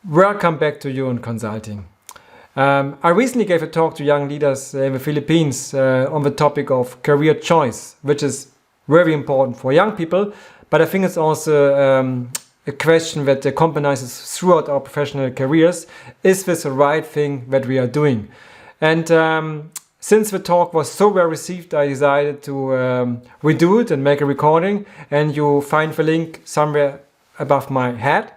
Welcome back to You in Consulting. I recently gave a talk to young leaders in the Philippines on the topic of career choice, which is very important for young people, but I think it's also a question that accompanies us throughout our professional careers. Is this the right thing that we are doing? And since the talk was so well received, I decided to redo it and make a recording, and you find the link somewhere above my head.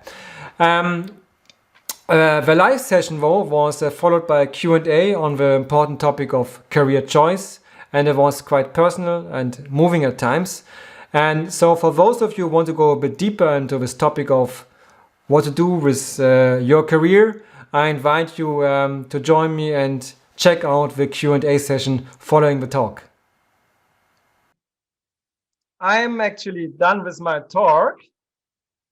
The live session though was followed by a Q&A on the important topic of career choice, and it was quite personal and moving at times. And so for those of you who want to go a bit deeper into this topic of what to do with your career, I invite you to join me and check out the Q&A session following the talk. I'm actually done with my talk.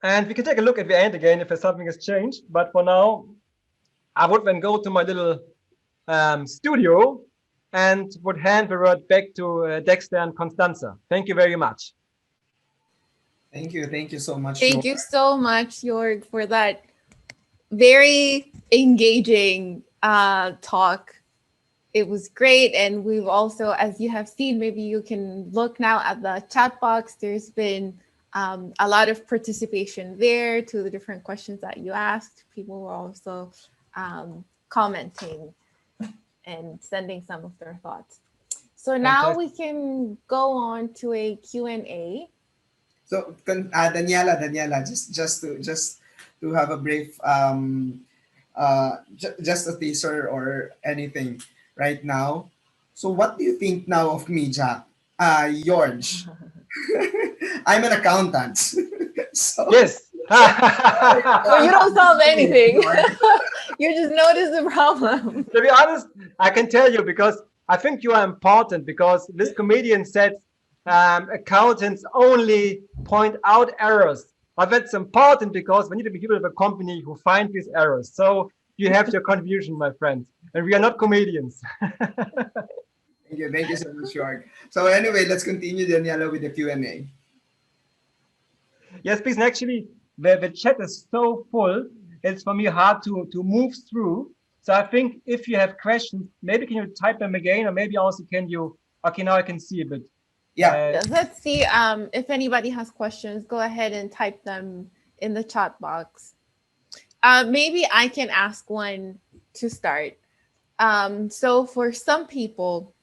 And we can take a look at the end again if something has changed. But for now, I would then go to my little studio and would hand the word back to Dexter and Constanza. Thank you very much. Thank you. Thank you so much. Thank you so much, Jorg, for that very engaging talk. It was great. And we've also, as you have seen, maybe you can look now at the chat box. There's been a lot of participation there to the different questions that you asked. People were also commenting and sending some of their thoughts. So now we can go on to a Q&A. So Daniela, just to have a brief, just a teaser or anything right now. So what do you think now of me, Jack? George. I'm an accountant. So, yes. Well, you don't solve anything. You just notice the problem. To be honest, I can tell you because I think you are important, because this comedian said accountants only point out errors. But that's important because we need to be people of a company who find these errors. So you have your contribution, my friend. And we are not comedians. Thank you so much, Jorg. So anyway, let's continue, Daniela, with the Q&A. Yes, please. And actually, the chat is so full, it's for me hard to move through. So I think if you have questions, maybe can you type them again, or maybe also can you, okay, now I can see a bit. Yeah. Let's see if anybody has questions, go ahead and type them in the chat box. Maybe I can ask one to start. So for some people,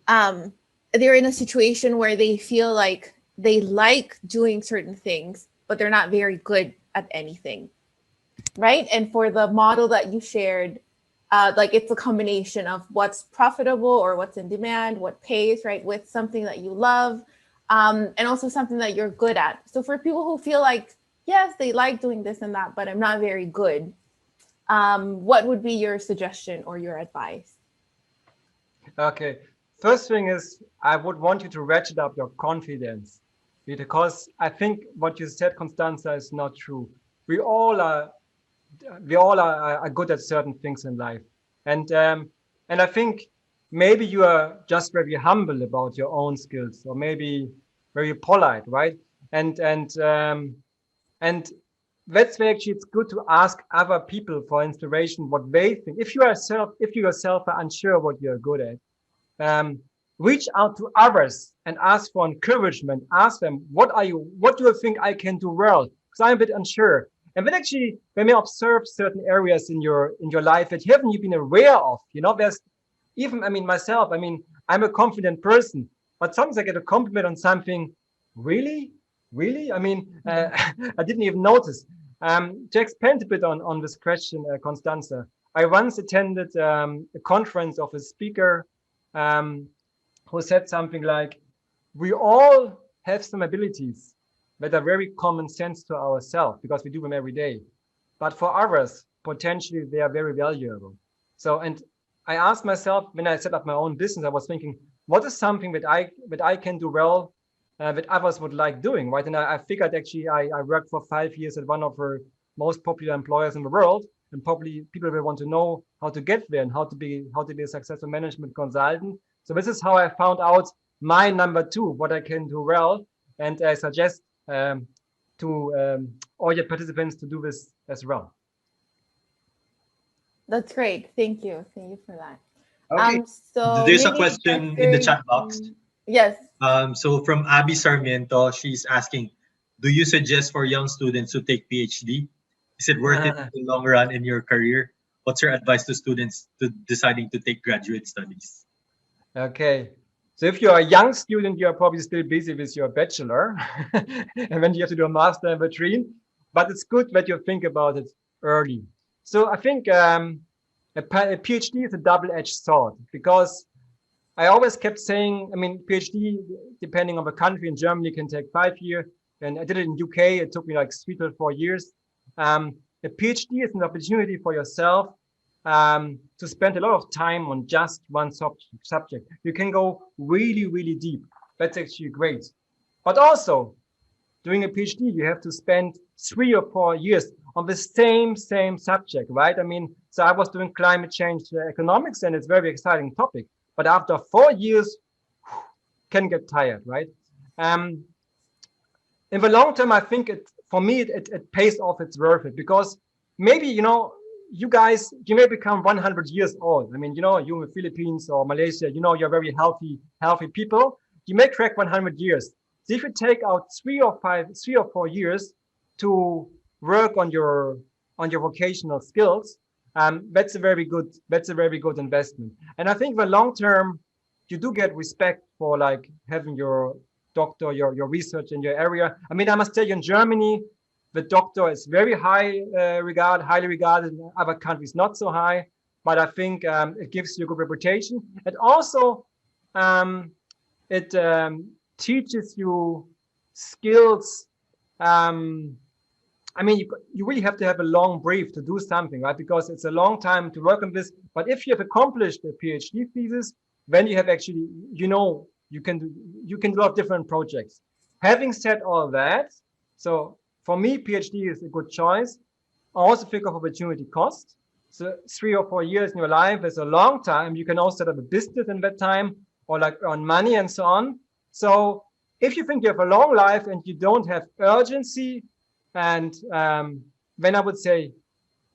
they're in a situation where they feel like they like doing certain things, but they're not very good at anything, right? And for the model that you shared, like it's a combination of what's profitable or what's in demand, what pays, right, with something that you love, and also something that you're good at. So for people who feel like, yes, they like doing this and that, but I'm not very good, what would be your suggestion or your advice? Okay. First thing is, I would want you to ratchet up your confidence, because I think what you said, Constanza, is not true. We all are good at certain things in life, and I think maybe you are just very humble about your own skills, or maybe very polite, right? And that's why actually it's good to ask other people for inspiration, what they think. If you yourself are unsure what you're good at, reach out to others and ask for encouragement. Ask them, what do you think I can do well? Because I'm a bit unsure. And then actually, they may observe certain areas in your life that you haven't been aware of. There's even, myself, I'm a confident person, but sometimes I get a compliment on something. Really? I didn't even notice. To expand a bit on this question, Constanza, I once attended a conference of a speaker who said something like, we all have some abilities that are very common sense to ourselves because we do them every day. But for others, potentially they are very valuable. So, and I asked myself when I set up my own business, I was thinking, what is something that I can do well, that others would like doing, right? And I figured actually I worked for 5 years at one of the most popular employers in the world, and probably people will want to know how to get there and how to be a successful management consultant. So this is how I found out my number 2, what I can do well. And I suggest to all your participants to do this as well. That's great. Thank you. Thank you for that. Okay. So There's a maybe question in the Dexter, chat box. yes. So from Abby Sarmiento, she's asking, do you suggest for young students to take PhD? Is it worth it in the long run in your career? What's your advice to students to deciding to take graduate studies? Okay. So if you're a young student, you're probably still busy with your bachelor and then you have to do a master in between. But it's good that you think about it early. So I think a PhD is a double-edged sword because I always kept saying, I mean, PhD, depending on the country, in Germany can take 5 years. And I did it in UK, it took me like 3 to 4 years. A PhD is an opportunity for yourself to spend a lot of time on just one subject. You can go really, really deep. That's actually great. But also, doing a PhD, you have to spend 3 or 4 years on the same subject, right? I mean, so I was doing climate change economics, and it's a very exciting topic. But after 4 years, can get tired, right? In the long term, I think for me, it pays off. It's worth it because maybe, you guys, you may become 100 years old. I mean, you in the Philippines or Malaysia, you're very healthy people. You may crack 100 years. So if you take out 3 or 4 years to work on your vocational skills, that's a very good investment. And I think the long term, you do get respect for like having your doctor, your research in your area. I mean, I must tell you, in Germany, the doctor is very highly regarded. In other countries, not so high. But I think it gives you a good reputation. And also, it teaches you skills. I mean, you really have to have a long brief to do something, right? Because it's a long time to work on this. But if you have accomplished a PhD thesis, then you have actually, you can do a lot of different projects. Having said all that, so for me, PhD is a good choice. I also think of opportunity cost. So 3 or 4 years in your life is a long time. You can also set up a business in that time or like earn money and so on. So if you think you have a long life and you don't have urgency, and then I would say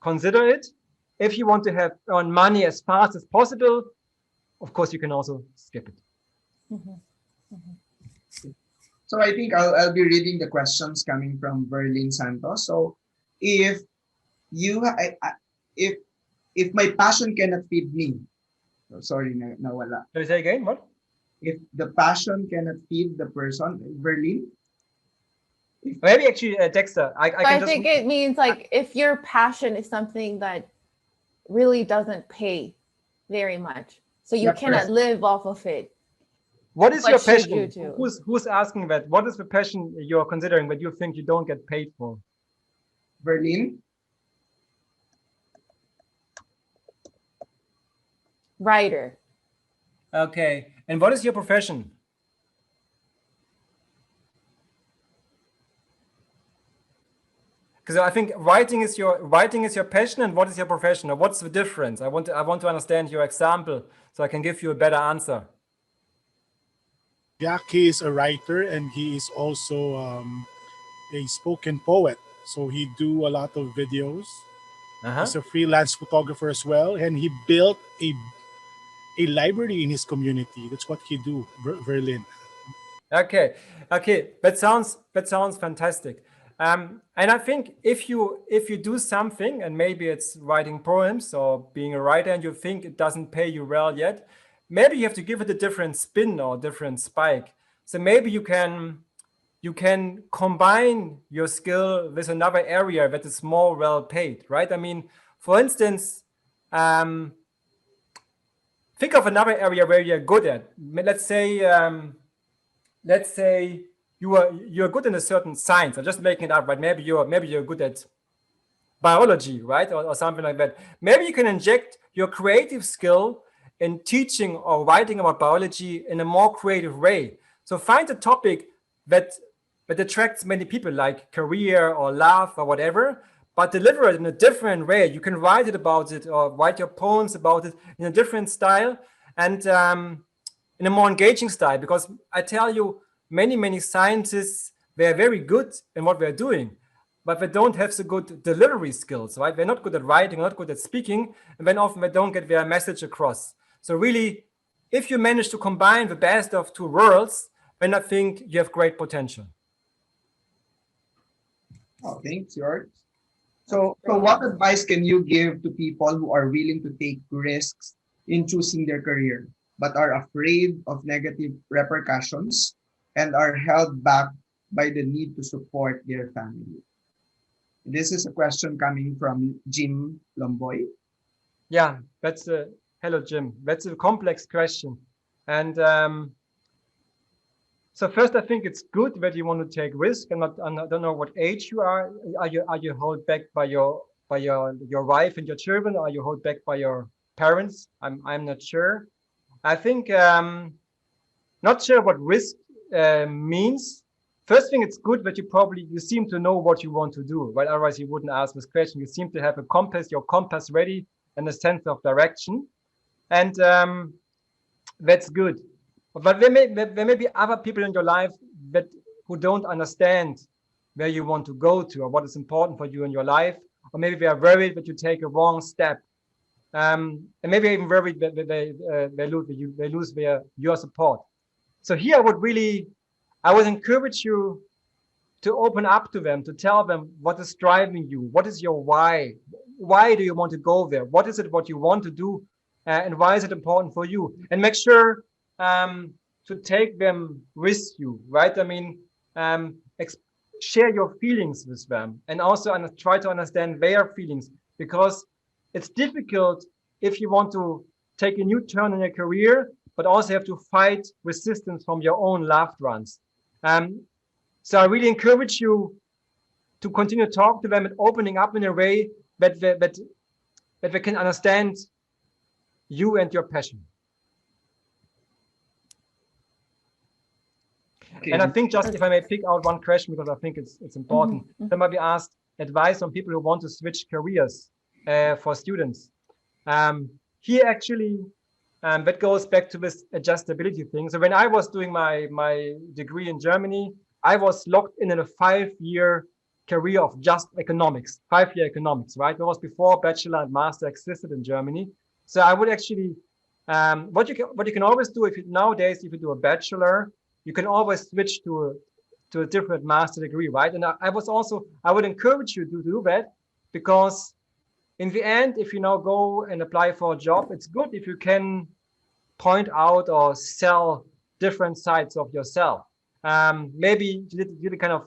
consider it. If you want to earn money as fast as possible, of course, you can also skip it. So I think I'll be reading the questions coming from Berlin Santos. So if if my passion cannot feed me, sorry, nawala. Can you say again? What? If the passion cannot feed the person, Berlin. Maybe actually, Dexter, I think it means like if your passion is something that really doesn't pay very much, so you cannot live off of it. What is your passion? You do? Who's asking that? What is the passion you're considering that you think you don't get paid for? Berlin. Writer. Okay. And what is your profession? Because I think writing is your passion, and what is your profession, or what's the difference? I want to understand your example so I can give you a better answer. Jack, he is a writer and he is also a spoken poet. So he do a lot of videos. He's a freelance photographer as well, and he built a library in his community. That's what he do, Berlin. Okay, that sounds fantastic. And I think if you do something, and maybe it's writing poems or being a writer, and you think it doesn't pay you well yet, maybe you have to give it a different spin or different spike. So maybe you can combine your skill with another area that is more well paid, right? I mean, for instance, think of another area where you're good at. Let's say you're good in a certain science. I'm just making it up, right? Maybe you're good at biology, right, or something like that. Maybe you can inject your creative skill in teaching or writing about biology in a more creative way. So find a topic that attracts many people, like career or love or whatever, but deliver it in a different way. You can write about it or write your poems about it in a different style and in a more engaging style. Because I tell you, many scientists, they're very good in what they're doing, but they don't have so good delivery skills, right? They're not good at writing, not good at speaking, and then often they don't get their message across. So really, if you manage to combine the best of two worlds, then I think you have great potential. Oh, thanks, George. So what advice can you give to people who are willing to take risks in choosing their career, but are afraid of negative repercussions and are held back by the need to support their family? This is a question coming from Jim Lomboy. Yeah, that's a hello, Jim. That's a complex question, and so first, I think it's good that you want to take risk. I don't know what age you are. Are you held back by your wife and your children? Are you held back by your parents? I'm not sure. I think not sure what risk means. First thing, it's good that you seem to know what you want to do, right? Otherwise, you wouldn't ask this question. You seem to have your compass ready and a sense of direction, and that's good. But there may be other people in your life who don't understand where you want to go to or what is important for you in your life, or maybe they are worried that you take a wrong step, and maybe even worried that they lose your support. So here I would encourage you to open up to them, to tell them what is driving you, what is your why do you want to go there, what is it what you want to do, and why is it important for you, and make sure to take them with you, right? I mean, share your feelings with them, and also try to understand their feelings, because it's difficult if you want to take a new turn in your career, but also have to fight resistance from your own loved ones. So I really encourage you to continue to talk to them and opening up in a way that they can understand you and your passion. Okay. And I think, just if I may pick out one question, because I think it's important. Somebody asked advice on people who want to switch careers for students. Here actually, that goes back to this adjustability thing. So when I was doing my degree in Germany, I was locked in a 5-year career of just economics, 5-year economics, right? That was before bachelor and master existed in Germany. So I would actually, what you can always do nowadays, if you do a bachelor, you can always switch to a different master degree, right? And I would encourage you to do that, because in the end, if you now go and apply for a job, it's good if you can point out or sell different sides of yourself. Maybe you did a kind of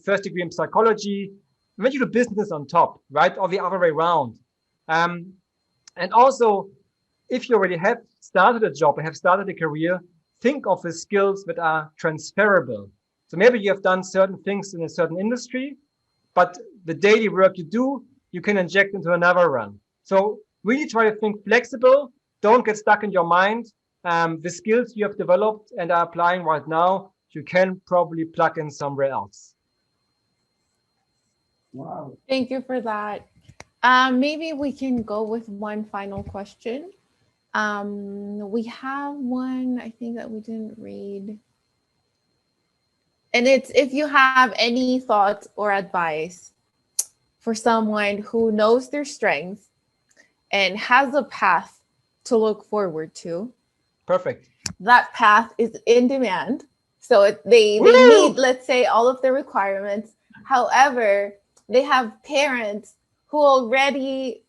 first degree in psychology, then you do business on top, right? Or the other way around. And also, if you already have started a job and have started a career, think of the skills that are transferable. So maybe you have done certain things in a certain industry, but the daily work you do, you can inject into another run. So really try to think flexible. Don't get stuck in your mind. The skills you have developed and are applying right now, you can probably plug in somewhere else. Wow. Thank you for that. Maybe we can go with one final question. We have one, I think, that we didn't read. And it's, if you have any thoughts or advice for someone who knows their strengths and has a path to look forward to. Perfect. That path is in demand. So they need, let's say, all of the requirements. However, they have parents who already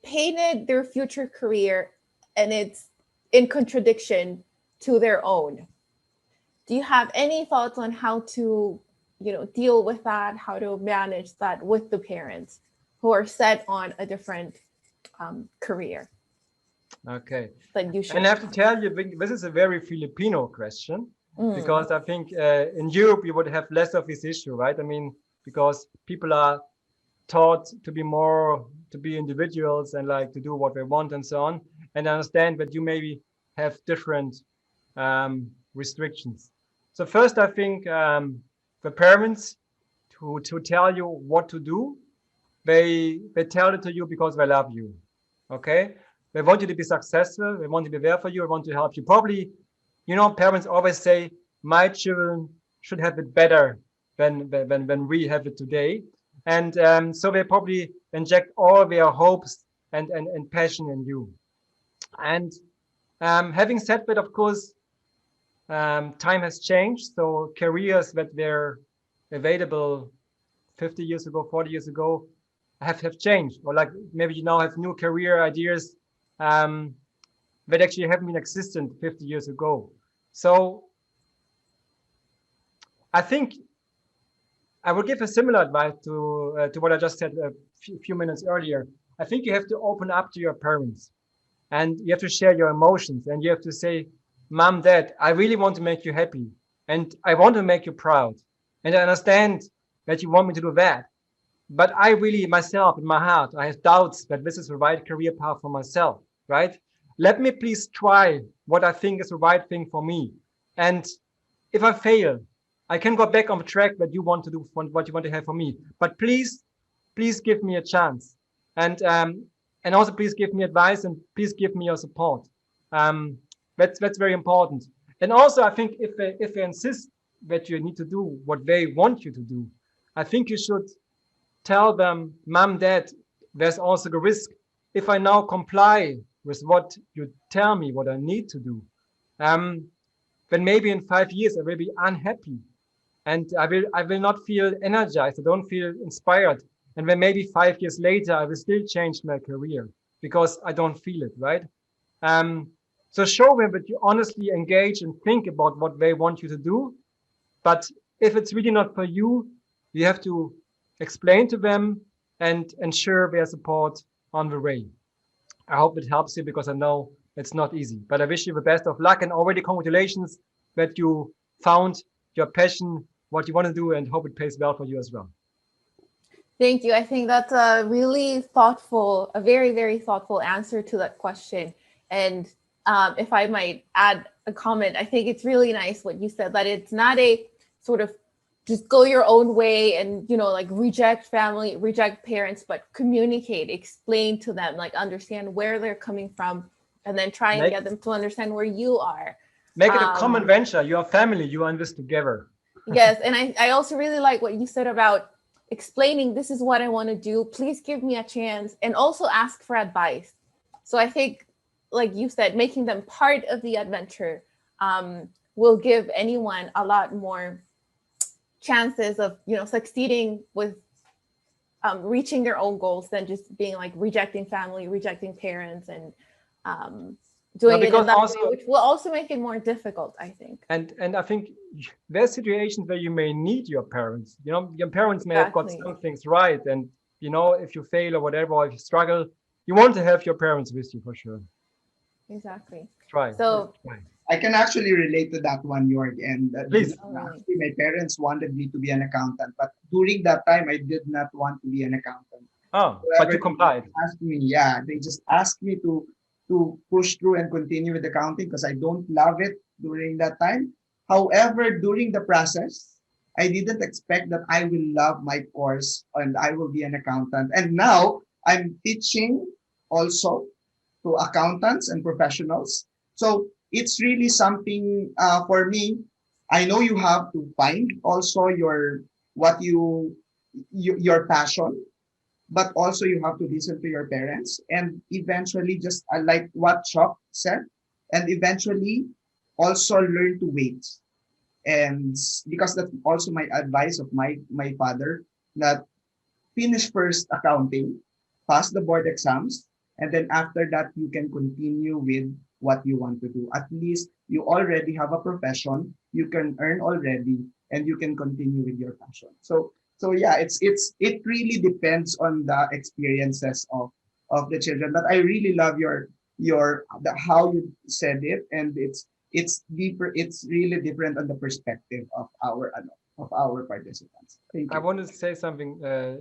painted their future career and it's in contradiction to their own. Do you have any thoughts on how to, deal with that, how to manage that with the parents who are set on a different career? Okay. That you should. And I have to tell you, this is a very Filipino question, because I think in Europe you would have less of this issue, right? I mean, because people are taught to be individuals and like to do what they want and so on. And I understand that you maybe have different restrictions. So first, I think the parents to tell you what to do, they tell it to you because they love you. Okay, they want you to be successful. They want to be there for you. They want to help you. Probably, parents always say, my children should have it better when we have it today. And so they probably inject all their hopes and passion in you. And having said that, of course, time has changed. So careers that were available 50 years ago, 40 years ago, have changed. Or like maybe you now have new career ideas that actually haven't been existent 50 years ago. So I think I will give a similar advice to what I just said a few minutes earlier. I think you have to open up to your parents, and you have to share your emotions, and you have to say, Mom, Dad, I really want to make you happy, and I want to make you proud, and I understand that you want me to do that, but I really myself in my heart, I have doubts that this is the right career path for myself, right? Let me please try what I think is the right thing for me, and if I fail, I can go back on the track that you want to do, what you want to have for me. But please give me a chance, and also please give me advice, and please give me your support. That's very important. And also, I think if they insist that you need to do what they want you to do, I think you should tell them, Mom, Dad, there's also the risk if I now comply with what you tell me what I need to do, then maybe in 5 years I will be unhappy. And I will not feel energized. I don't feel inspired. And then maybe 5 years later, I will still change my career because I don't feel it, right? So show them that you honestly engage and think about what they want you to do. But if it's really not for you, you have to explain to them and ensure their support on the way. I hope it helps you because I know it's not easy. But I wish you the best of luck, and already congratulations that you found your passion, what you want to do, and hope it pays well for you as well. Thank you. I think that's a really thoughtful, a very, very thoughtful answer to that question. And if I might add a comment, I think it's really nice what you said, that it's not a sort of just go your own way and, you know, like reject family, reject parents, but communicate, explain to them, like understand where they're coming from, and then try and get them to understand where you are. Make it a common venture. You are family. You are in this together. Yes. And I also really like what you said about explaining, this is what I want to do. Please give me a chance, and also ask for advice. So I think, like you said, making them part of the adventure will give anyone a lot more chances of, you know, succeeding with reaching their own goals than just being like rejecting family, rejecting parents, and doing it in that way, which will also make it more difficult, I think. And I think there's situations where you may need your parents. You know, your parents may have got some things right, and you know, if you fail or whatever, or if you struggle, you want to have your parents with you for sure. Exactly. Try. So I can actually relate to that one, Jorg. And please. Actually, my parents wanted me to be an accountant, but during that time, I did not want to be an accountant. Oh, but you complied. They just asked me to push through and continue with accounting because I don't love it during that time. However, during the process, I didn't expect that I will love my course and I will be an accountant. And now I'm teaching also to accountants and professionals. So it's really something for me. I know you have to find also your passion, but also you have to listen to your parents, and eventually, just like what Chuck said, and eventually also learn to wait. And because that's also my advice of my father, that finish first accounting, pass the board exams, and then after that you can continue with what you want to do. At least you already have a profession, you can earn already, and you can continue with your passion. So yeah, it really depends on the experiences of the children. But I really love how you said it, and it's deeper. It's really different on the perspective of our participants. Thank you. I wanted to say something,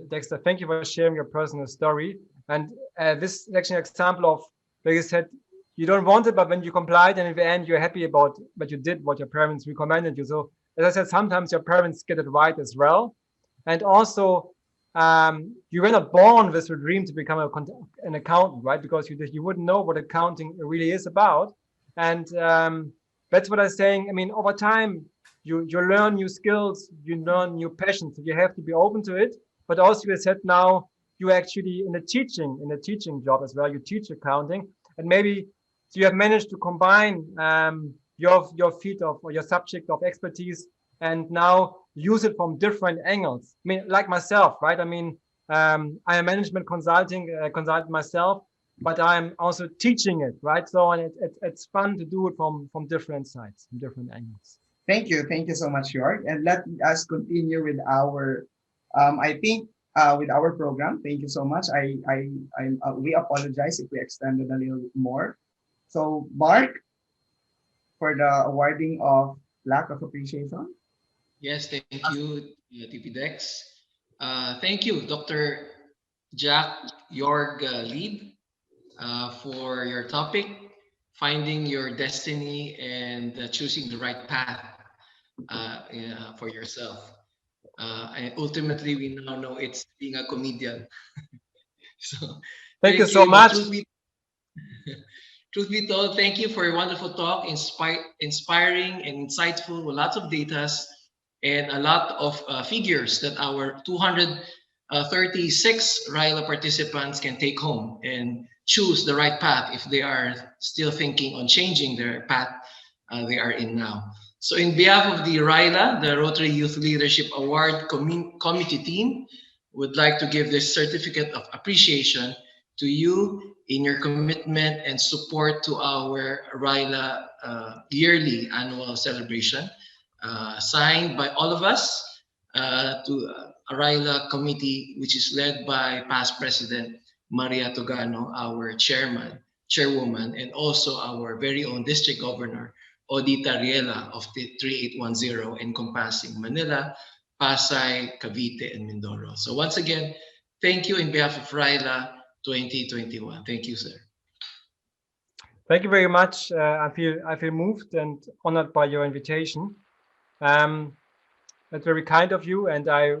Dexter. Thank you for sharing your personal story. And this is actually an example of where you said you don't want it, but when you complied, and in the end you're happy about what you did, what your parents recommended you. So as I said, sometimes your parents get it right as well. And also, you were not born with a dream to become an accountant, right? Because you wouldn't know what accounting really is about. And that's what I'm saying. I mean, over time, you learn new skills, you learn new passions. So you have to be open to it. But also, you said now you actually in a teaching job as well. You teach accounting, and maybe so you have managed to combine your field of or your subject of expertise, and now use it from different angles. I mean, like myself, right? I mean, I'm a management consultant myself, but I'm also teaching it, right? So and it's fun to do it from different sides, from different angles. Thank you so much, York. And let us continue with our, with our program. Thank you so much. We apologize if we extended a little bit more. So, Mark, for the awarding of lack of appreciation. Yes, thank you, TPDEX. Thank you, Dr. Jack Jorg Lieb, for your topic, finding your destiny and choosing the right path for yourself. And ultimately, we now know it's being a comedian. So, thank you so much. Truth be told, thank you for your wonderful talk, inspiring and insightful, with lots of data and a lot of figures that our 236 RILA participants can take home and choose the right path if they are still thinking on changing their path they are in now. So in behalf of the RILA, the Rotary Youth Leadership Award Committee team, would like to give this certificate of appreciation to you in your commitment and support to our RILA yearly annual celebration, signed by all of us to a RILA committee, which is led by past President Maria Togano, our chairwoman, and also our very own district governor, Odita Riela of the 3810, encompassing Manila, Pasay, Cavite, and Mindoro. So once again, thank you in behalf of RILA 2021. Thank you, sir. Thank you very much. I feel moved and honored by your invitation. That's very kind of you, and I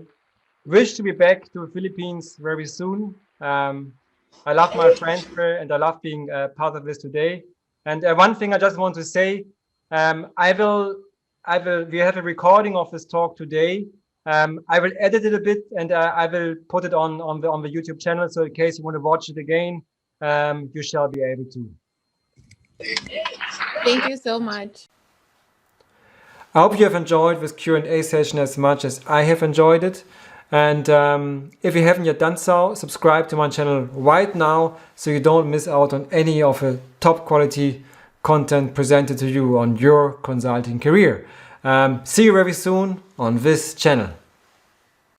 wish to be back to the Philippines very soon. I love my friends there, and I love being part of this today. And one thing I just want to say, we have a recording of this talk today. I will edit it a bit, and I will put it on the YouTube channel. So in case you want to watch it again, you shall be able to. Thank you so much. I hope you have enjoyed this Q&A session as much as I have enjoyed it. And if you haven't yet done so, subscribe to my channel right now so you don't miss out on any of the top quality content presented to you on your consulting career. See you very soon on this channel.